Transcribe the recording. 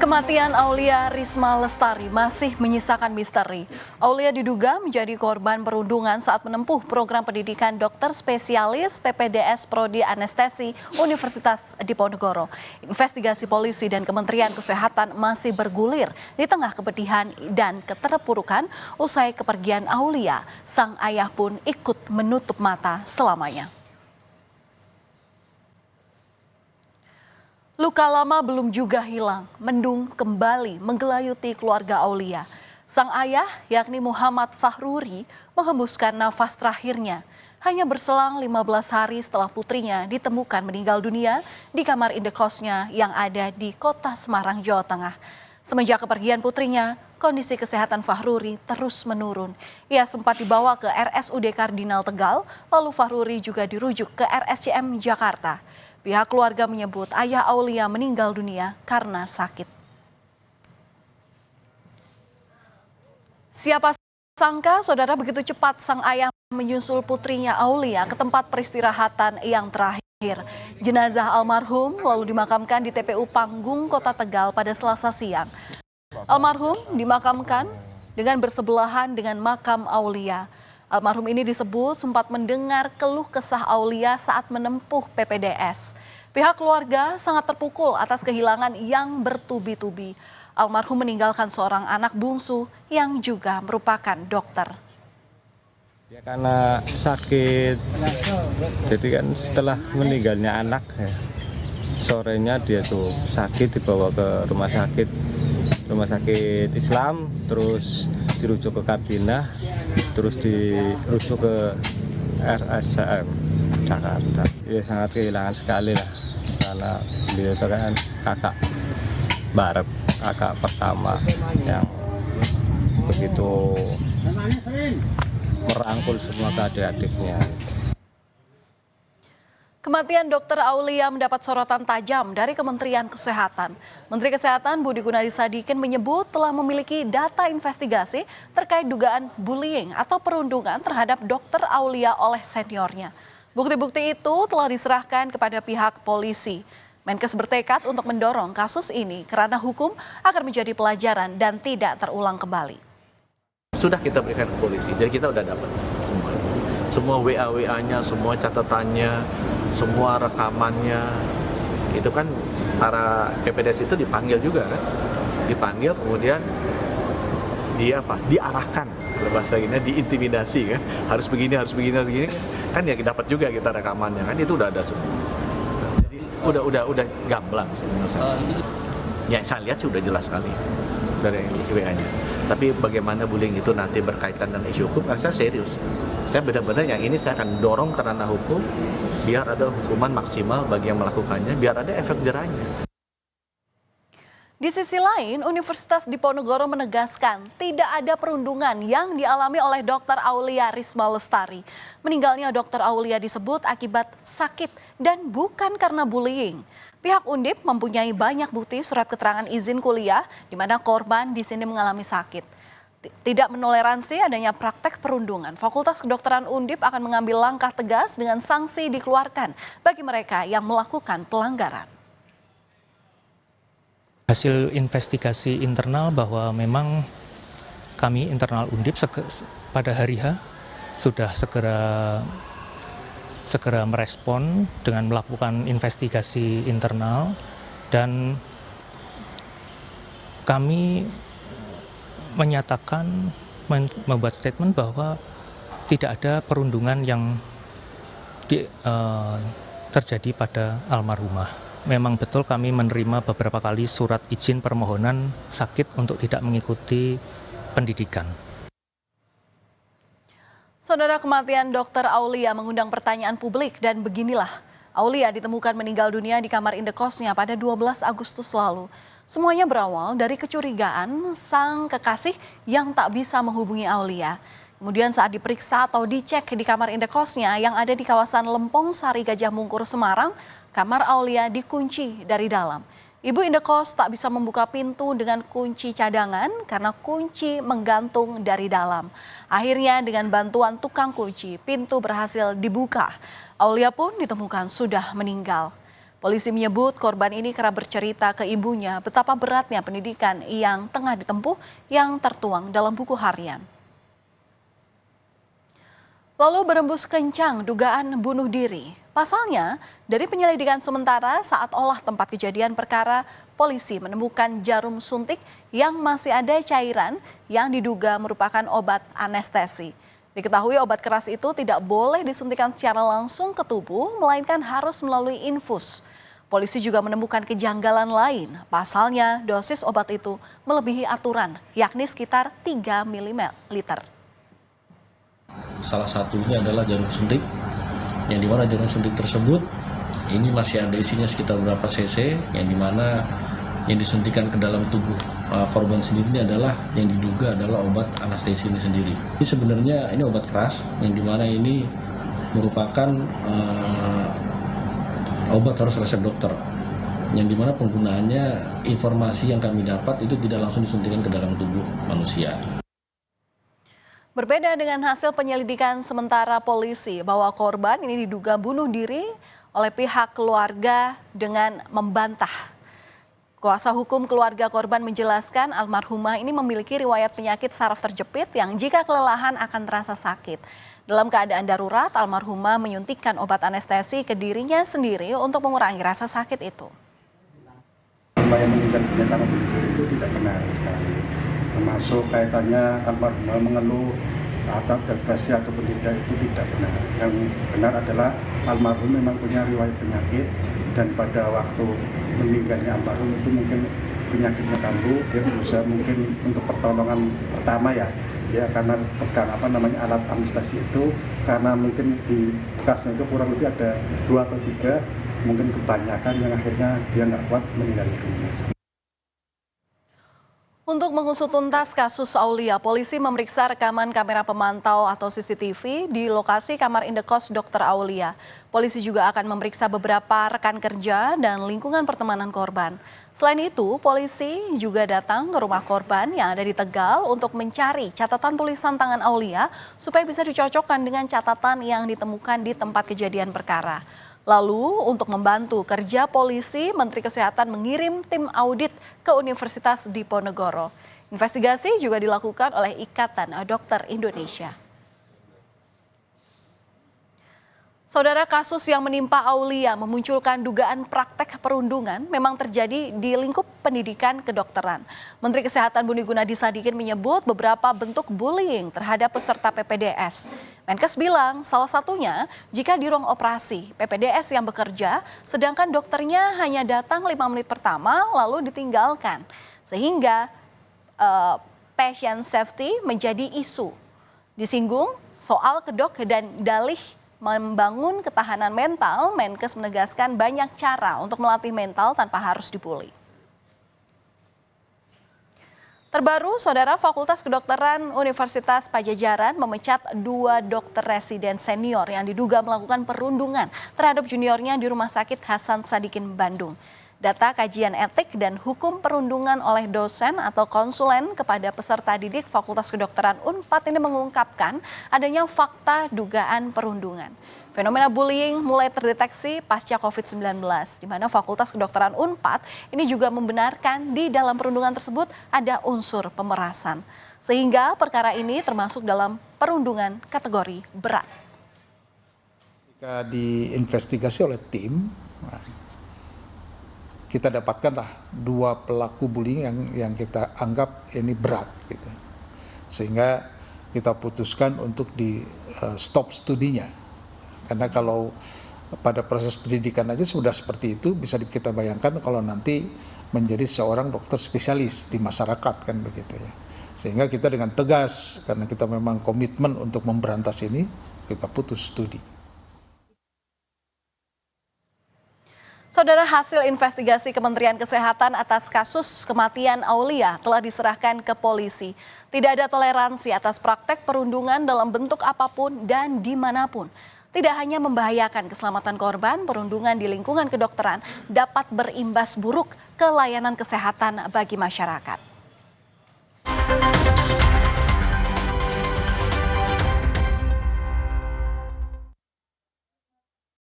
Kematian Aulia Risma Lestari masih menyisakan misteri. Aulia diduga menjadi korban perundungan saat menempuh program pendidikan dokter spesialis PPDS Prodi Anestesi Universitas Diponegoro. Investigasi polisi dan Kementerian Kesehatan masih bergulir di tengah kepedihan dan keterpurukan usai kepergian Aulia. Sang ayah pun ikut menutup mata selamanya. Luka lama belum juga hilang, mendung kembali menggelayuti keluarga Aulia. Sang ayah, yakni Muhammad Fahruri, menghembuskan nafas terakhirnya. Hanya berselang 15 hari setelah putrinya ditemukan meninggal dunia di kamar indekosnya yang ada di kota Semarang, Jawa Tengah. Semenjak kepergian putrinya, kondisi kesehatan Fahruri terus menurun. Ia sempat dibawa ke RSUD Kardinal Tegal, lalu Fahruri juga dirujuk ke RSCM Jakarta. Pihak keluarga menyebut ayah Aulia meninggal dunia karena sakit. Siapa sangka saudara begitu cepat sang ayah menyusul putrinya Aulia ke tempat peristirahatan yang terakhir. Jenazah almarhum lalu dimakamkan di TPU Panggung, Kota Tegal pada Selasa siang. Almarhum dimakamkan dengan bersebelahan dengan makam Aulia. Almarhum ini disebut sempat mendengar keluh kesah Aulia saat menempuh PPDS. Pihak keluarga sangat terpukul atas kehilangan yang bertubi-tubi. Almarhum meninggalkan seorang anak bungsu yang juga merupakan dokter. Ya, karena sakit, jadi kan setelah meninggalnya anak, sorenya dia tuh sakit dibawa ke rumah sakit Islam, terus dirujuk ke Kardinal, terus dirujuk ke RSCM Jakarta. Ya sangat kehilangan sekali lah, karena beliau itu kan kakak barep, kakak pertama yang begitu merangkul semua adik-adiknya. Kematian Dr. Aulia mendapat sorotan tajam dari Kementerian Kesehatan. Menteri Kesehatan Budi Gunadi Sadikin menyebut telah memiliki data investigasi terkait dugaan bullying atau perundungan terhadap Dr. Aulia oleh seniornya. Bukti-bukti itu telah diserahkan kepada pihak polisi. Menkes bertekad untuk mendorong kasus ini karena hukum akan menjadi pelajaran dan tidak terulang kembali. Sudah kita berikan ke polisi, jadi kita udah dapat semua WA-WA-nya, semua catatannya, semua rekamannya. Itu kan para PPDS itu dipanggil juga kan, dipanggil kemudian diarahkan, bahasa gini, diintimidasi kan, harus begini kan ya dapat juga kita rekamannya kan, itu udah ada semua. Jadi udah gamblang sebenarnya. Ya saya lihat sudah jelas sekali dari WA-nya. Tapi bagaimana bullying itu nanti berkaitan dengan isu hukum, kan saya serius. Saya benar-benar yang ini saya akan dorong ke ranah hukum, biar ada hukuman maksimal bagi yang melakukannya, biar ada efek jerahnya. Di sisi lain, Universitas Diponegoro menegaskan tidak ada perundungan yang dialami oleh Dr. Aulia Risma Lestari. Meninggalnya Dr. Aulia disebut akibat sakit dan bukan karena bullying. Pihak Undip mempunyai banyak bukti surat keterangan izin kuliah di mana korban di sini mengalami sakit. Tidak menoleransi adanya praktek perundungan. Fakultas Kedokteran Undip akan mengambil langkah tegas dengan sanksi dikeluarkan bagi mereka yang melakukan pelanggaran. Hasil investigasi internal bahwa memang kami internal Undip pada hari H sudah segera merespon dengan melakukan investigasi internal, dan kami menyatakan, membuat statement bahwa tidak ada perundungan yang terjadi pada almarhumah. Memang betul kami menerima beberapa kali surat izin permohonan sakit untuk tidak mengikuti pendidikan. Saudara, kematian Dr. Aulia mengundang pertanyaan publik dan beginilah. Aulia ditemukan meninggal dunia di kamar indekosnya pada 12 Agustus lalu. Semuanya berawal dari kecurigaan sang kekasih yang tak bisa menghubungi Aulia. Kemudian saat diperiksa atau dicek di kamar indekosnya yang ada di kawasan Lempong Sari Gajah Mungkur, Semarang, kamar Aulia dikunci dari dalam. Ibu indekos tak bisa membuka pintu dengan kunci cadangan karena kunci menggantung dari dalam. Akhirnya dengan bantuan tukang kunci, pintu berhasil dibuka. Aulia pun ditemukan sudah meninggal. Polisi menyebut korban ini kerap bercerita ke ibunya betapa beratnya pendidikan yang tengah ditempuh yang tertuang dalam buku harian. Lalu berembus kencang dugaan bunuh diri. Pasalnya, dari penyelidikan sementara saat olah tempat kejadian perkara, polisi menemukan jarum suntik yang masih ada cairan yang diduga merupakan obat anestesi. Diketahui obat keras itu tidak boleh disuntikan secara langsung ke tubuh, melainkan harus melalui infus. Polisi juga menemukan kejanggalan lain. Pasalnya, dosis obat itu melebihi aturan, yakni sekitar 3 ml. Salah satunya adalah jarum suntik, yang dimana jarum suntik tersebut ini masih ada isinya sekitar berapa cc, yang dimana yang disuntikan ke dalam tubuh korban sendiri ini adalah yang diduga adalah obat anestesi ini sendiri. Ini sebenarnya ini obat keras, yang dimana ini merupakan obat harus resep dokter, yang dimana penggunaannya informasi yang kami dapat itu tidak langsung disuntikan ke dalam tubuh manusia. Berbeda dengan hasil penyelidikan sementara polisi bahwa korban ini diduga bunuh diri oleh pihak keluarga dengan membantah. Kuasa hukum keluarga korban menjelaskan almarhumah ini memiliki riwayat penyakit saraf terjepit yang jika kelelahan akan terasa sakit. Dalam keadaan darurat, almarhumah menyuntikkan obat anestesi ke dirinya sendiri untuk mengurangi rasa sakit itu. Yang meninggal dunia karena bunuh diri itu tidak benar sekali. Termasuk kaitannya almarhumah mengeluh atau depresi ataupun tidak, itu tidak benar. Yang benar adalah almarhum memang punya riwayat penyakit dan pada waktu meninggalnya almarhum itu mungkin penyakitnya kambuh, dia berusaha mungkin untuk pertolongan pertama ya, dia karena pegang alat anestesi itu karena mungkin di bekasnya itu kurang lebih ada 2 atau 3, mungkin kebanyakan yang akhirnya dia nggak kuat meninggal dunia. Untuk mengusut tuntas kasus Aulia, polisi memeriksa rekaman kamera pemantau atau CCTV di lokasi kamar indekos Dr. Aulia. Polisi juga akan memeriksa beberapa rekan kerja dan lingkungan pertemanan korban. Selain itu, polisi juga datang ke rumah korban yang ada di Tegal untuk mencari catatan tulisan tangan Aulia supaya bisa dicocokkan dengan catatan yang ditemukan di tempat kejadian perkara. Lalu untuk membantu kerja polisi, Menteri Kesehatan mengirim tim audit ke Universitas Diponegoro. Investigasi juga dilakukan oleh Ikatan Dokter Indonesia. Saudara, kasus yang menimpa Aulia memunculkan dugaan praktek perundungan memang terjadi di lingkup pendidikan kedokteran. Menteri Kesehatan Budi Gunadi Sadikin menyebut beberapa bentuk bullying terhadap peserta PPDS. Menkes bilang salah satunya jika di ruang operasi PPDS yang bekerja, sedangkan dokternya hanya datang 5 menit pertama lalu ditinggalkan. Sehingga patient safety menjadi isu. Disinggung soal kedok dan dalih membangun ketahanan mental, Menkes menegaskan banyak cara untuk melatih mental tanpa harus dibully. Terbaru, Saudara, Fakultas Kedokteran Universitas Padjadjaran memecat 2 dokter residen senior yang diduga melakukan perundungan terhadap juniornya di Rumah Sakit Hasan Sadikin, Bandung. Data kajian etik dan hukum perundungan oleh dosen atau konsulen kepada peserta didik Fakultas Kedokteran Unpad ini mengungkapkan adanya fakta dugaan perundungan. Fenomena bullying mulai terdeteksi pasca COVID-19, di mana Fakultas Kedokteran Unpad ini juga membenarkan di dalam perundungan tersebut ada unsur pemerasan. Sehingga perkara ini termasuk dalam perundungan kategori berat. Jika diinvestigasi oleh tim, kita dapatkanlah 2 pelaku bullying yang kita anggap ini berat gitu. Sehingga kita putuskan untuk di stop studinya. Karena kalau pada proses pendidikan aja sudah seperti itu, bisa kita bayangkan kalau nanti menjadi seorang dokter spesialis di masyarakat kan begitu ya. Sehingga kita dengan tegas, karena kita memang komitmen untuk memberantas ini, kita putus studi. Saudara, hasil investigasi Kementerian Kesehatan atas kasus kematian Aulia telah diserahkan ke polisi. Tidak ada toleransi atas praktek perundungan dalam bentuk apapun dan dimanapun. Tidak hanya membahayakan keselamatan korban, perundungan di lingkungan kedokteran dapat berimbas buruk ke layanan kesehatan bagi masyarakat.